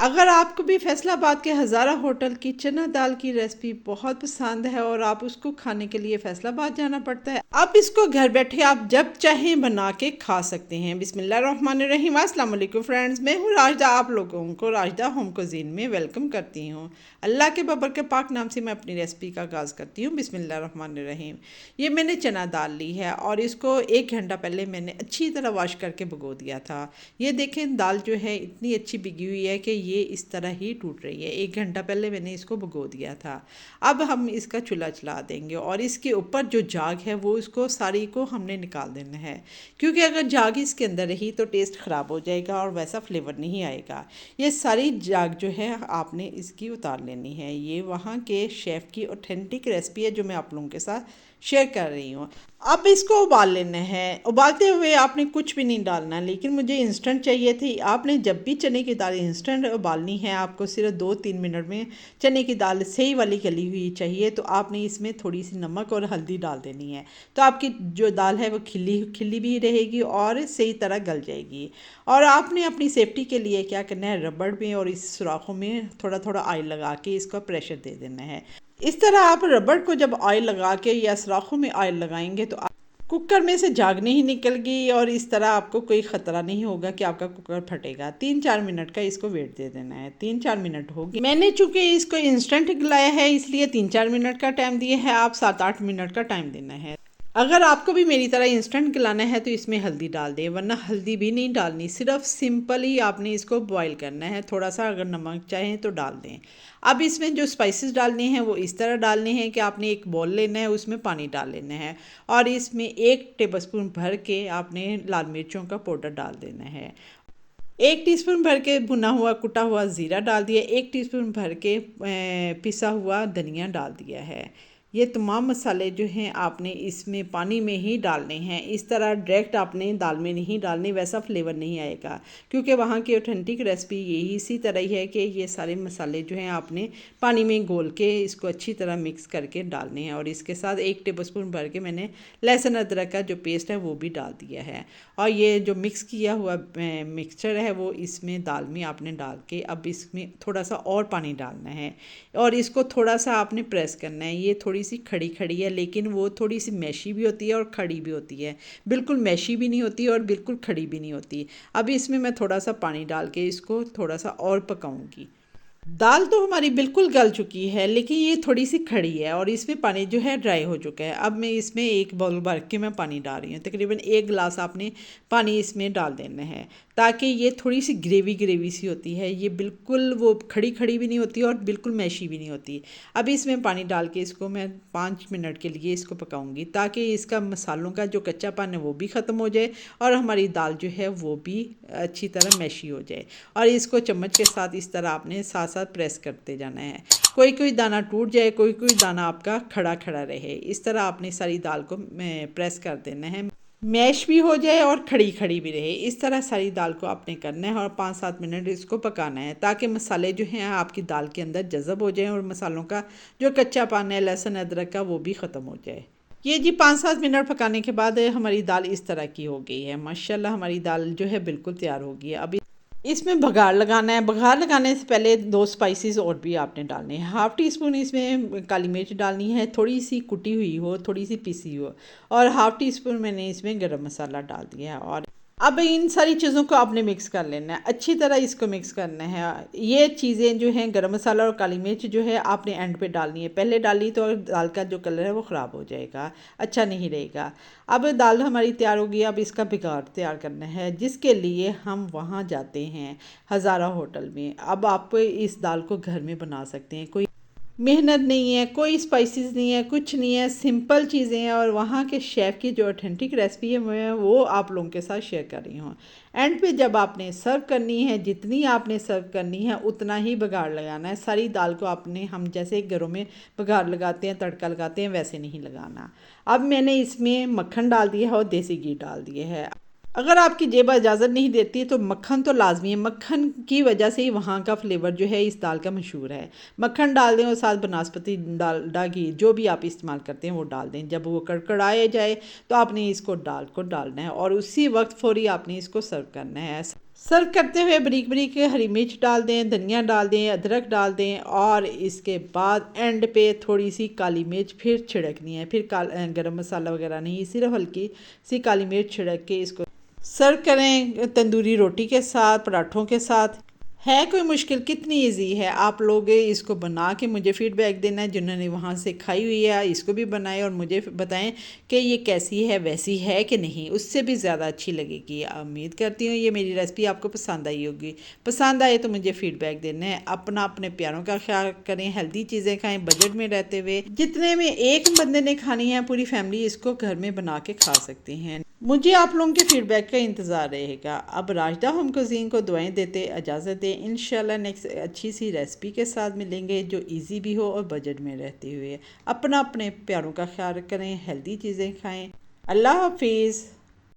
अगर आपको भी फैसलाबाद के हज़ारा होटल की चना दाल की रेसिपी बहुत पसंद है और आप उसको खाने के लिए फैसलाबाद जाना पड़ता है, आप इसको घर बैठे आप जब चाहें बना के खा सकते हैं। बिस्मिल्लाहिर्रहमानिर्रहीम। अस्सलाम वालेकुम फ्रेंड्स, मैं हूँ राजदा। आप लोगों को राजदा होम कुजीन में वेलकम करती हूँ। अल्लाह के बबर के पाक नाम से मैं अपनी रेसिपी का आगाज़ करती हूँ। बिस्मिल्लाहिर्रहमानिर्रहीम। ये मैंने चना दाल ली है और इसको 1 घंटा पहले मैंने अच्छी तरह वॉश करके भिगो दिया था। ये देखें, दाल जो है इतनी अच्छी भिगी हुई है कि ये इस तरह ही टूट रही है। 1 घंटा पहले मैंने इसको भिगो दिया था। अब हम इसका चूल्हा चला देंगे और इसके ऊपर जो झाग है वो इसको सारी को हमने निकाल देना है, क्योंकि अगर झाग इसके अंदर रही तो टेस्ट ख़राब हो जाएगा और वैसा फ्लेवर नहीं आएगा। ये सारी झाग जो है आपने इसकी उतार लेनी है। ये वहाँ के शेफ़ की ऑथेंटिक रेसिपी है जो मैं आप लोगों के साथ शेयर कर रही हूँ। अब इसको उबाल लेना है। उबालते हुए आपने कुछ भी नहीं डालना, लेकिन मुझे इंस्टेंट चाहिए थी। आपने जब भी चने की दाल इंस्टेंट उबालनी है, आपको सिर्फ 2-3 मिनट में चने की दाल सही वाली गली हुई चाहिए, तो आपने इसमें थोड़ी सी नमक और हल्दी डाल देनी है। तो आपकी जो दाल है वो खिली खिली भी रहेगी और सही तरह गल जाएगी। और आपने अपनी सेफ्टी के लिए क्या करना है, रबड़ में और इस सुराखों में थोड़ा थोड़ा ऑयल लगा के इसका प्रेशर दे देना है। इस तरह आप रबड़ को जब ऑयल लगा के या सुराखों में ऑयल लगाएंगे तो कुकर में से झाग नहीं निकलेगी और इस तरह आपको कोई ख़तरा नहीं होगा कि आपका कुकर फटेगा। 3-4 मिनट का इसको वेट दे देना है। 3-4 मिनट हो गए। मैंने चूंकि इसको इंस्टेंट गलाया है इसलिए 3-4 मिनट का टाइम दिया है। आप 7-8 मिनट का टाइम देना है। अगर आपको भी मेरी तरह इंस्टेंट गलाना है तो इसमें हल्दी डाल दें, वरना हल्दी भी नहीं डालनी। सिर्फ सिंपल ही आपने इसको बॉईल करना है। थोड़ा सा अगर नमक चाहें तो डाल दें। अब इसमें जो स्पाइसेस डालने हैं वो इस तरह डालने हैं कि आपने एक बॉल लेना है, उसमें पानी डाल लेना है और इसमें 1 टेबलस्पून भर के आपने लाल मिर्चों का पाउडर डाल देना है। 1 टीस्पून भर के भुना हुआ कुटा हुआ ज़ीरा डाल दिया। 1 टीस्पून भर के पिसा हुआ धनिया डाल दिया है। ये तमाम मसाले जो हैं आपने इसमें पानी में ही डालने हैं। इस तरह डायरेक्ट आपने दाल में नहीं डालने, वैसा फ्लेवर नहीं आएगा, क्योंकि वहाँ की ऑथेंटिक रेसिपी यही इसी तरह ही है कि ये सारे मसाले जो हैं आपने पानी में घोल के इसको अच्छी तरह मिक्स करके डालने हैं। और इसके साथ 1 टेबलस्पून भर के मैंने लहसुन अदरक का जो पेस्ट है वो भी डाल दिया है। और ये जो मिक्स किया हुआ मिक्सचर है वो इसमें दाल में आपने डाल के अब इसमें थोड़ा सा और पानी डालना है और इसको थोड़ा सा आपने प्रेस करना है। ये थोड़ी सी खड़ी खड़ी है, लेकिन वो थोड़ी सी मैशी भी होती है और खड़ी भी होती है। बिल्कुल मैशी भी नहीं होती और बिल्कुल खड़ी भी नहीं होती। अब इसमें मैं थोड़ा सा पानी डाल के इसको थोड़ा सा और पकाऊंगी। दाल तो हमारी बिल्कुल गल चुकी है, लेकिन ये थोड़ी सी खड़ी है और इसमें पानी जो है ड्राई हो चुका है। अब मैं इसमें एक बाउल भर के मैं पानी डाल रही हूँ। तकरीबन 1 गिलास आपने पानी इसमें डाल देना है, ताकि ये थोड़ी सी ग्रेवी ग्रेवी सी होती है। ये बिल्कुल वो खड़ी खड़ी भी नहीं होती और बिल्कुल मैशी भी नहीं होती। अब इसमें पानी डाल के इसको मैं 5 मिनट के लिए इसको पकाऊंगी, ताकि इसका मसालों का जो कच्चापन है वो भी ख़त्म हो जाए और हमारी दाल जो है वो भी अच्छी तरह मैशी हो जाए। और इसको चम्मच के साथ इस तरह आपने साथ साथ प्रेस करते जाना है। कोई कोई दाना टूट जाए, कोई कोई दाना आपका खड़ा खड़ा रहे। इस तरह आपने सारी दाल को प्रेस कर देना है, मैश भी हो जाए और खड़ी खड़ी भी रहे। इस तरह सारी दाल को आपने करना है और 5-7 मिनट इसको पकाना है, ताकि मसाले जो हैं आपकी दाल के अंदर जज़ब हो जाएं और मसालों का जो कच्चा पान है लहसुन अदरक का वो भी ख़त्म हो जाए। ये जी 5-7 मिनट पकाने के बाद हमारी दाल इस तरह की हो गई है। माशाल्लाह हमारी दाल जो है बिल्कुल तैयार हो गई है। अब इसमें बघार लगाना है। बघार लगाने से पहले 2 स्पाइसेस और भी आपने डालने हैं। 1/2 टीस्पून इसमें काली मिर्च डालनी है, थोड़ी सी कुटी हुई हो, थोड़ी सी पिसी हो, और 1/2 टीस्पून मैंने इसमें गरम मसाला डाल दिया है। और अब इन सारी चीज़ों को आपने मिक्स कर लेना है, अच्छी तरह इसको मिक्स करना है। ये चीज़ें जो हैं गरम मसाला और काली मिर्च जो है आपने एंड पे डालनी है। पहले डाली तो दाल का जो कलर है वो ख़राब हो जाएगा, अच्छा नहीं रहेगा। अब दाल हमारी तैयार होगी। अब इसका बिगाड़ तैयार करना है, जिसके लिए हम वहाँ जाते हैं हज़ारा होटल में। अब आप इस दाल को घर में बना सकते हैं, कोई मेहनत नहीं है, कोई स्पाइसेस नहीं है, कुछ नहीं है, सिंपल चीज़ें हैं। और वहाँ के शेफ़ की जो ऑथेंटिक रेसिपी है मैं वो आप लोगों के साथ शेयर कर रही हूँ। एंड पे जब आपने सर्व करनी है, जितनी आपने सर्व करनी है उतना ही बघाड़ लगाना है। सारी दाल को आपने हम जैसे घरों में बघाड़ लगाते हैं, तड़का लगाते हैं, वैसे नहीं लगाना। अब मैंने इसमें मक्खन डाल दिया है और देसी घी डाल दिया है। अगर आपकी जेब इजाज़त नहीं देती तो मक्खन तो लाजमी है। मक्खन की वजह से ही वहाँ का फ्लेवर जो है इस दाल का मशहूर है। मक्खन डाल दें और साथ बनास्पति डालडा घी जो भी आप इस्तेमाल करते हैं वो डाल दें। जब वो कड़कड़ाए जाए तो आपने इसको दाल को डालना है और उसी वक्त फौरी आपने इसको सर्व करना है। सर्व करते हुए बारीक बारीक हरी मिर्च डाल दें, धनिया डाल दें, अदरक डाल दें और इसके बाद एंड पे थोड़ी सी काली मिर्च फिर छिड़कनी है। फिर गरम मसाला वगैरह नहीं, सिर्फ हल्की सी काली मिर्च छिड़क के इसको सर्व करें तंदूरी रोटी के साथ, पराठों के साथ। है कोई मुश्किल, कितनी इजी है। आप लोग इसको बना के मुझे फ़ीडबैक देना है, जिन्होंने वहाँ से खाई हुई है इसको भी बनाएं और मुझे बताएं कि ये कैसी है, वैसी है कि नहीं, उससे भी ज़्यादा अच्छी लगेगी। उम्मीद करती हूँ ये मेरी रेसिपी आपको पसंद आई होगी। पसंद आए तो मुझे फ़ीडबैक देना है। अपने प्यारों का ख्याल करें, हेल्दी चीज़ें खाएँ बजट में रहते हुए। जितने में एक बंदे ने खानी है पूरी फैमिली इसको घर में बना के खा सकते हैं। मुझे आप लोगों के फीडबैक का इंतज़ार रहेगा। अब राजदा होम कुज़ीन को दुआएं देते इजाज़त दें। इंशाल्लाह नेक्स्ट अच्छी सी रेसिपी के साथ मिलेंगे जो इजी भी हो और बजट में रहते हुए। अपने प्यारों का ख्याल करें, हेल्दी चीज़ें खाएं। अल्लाह हाफिज़।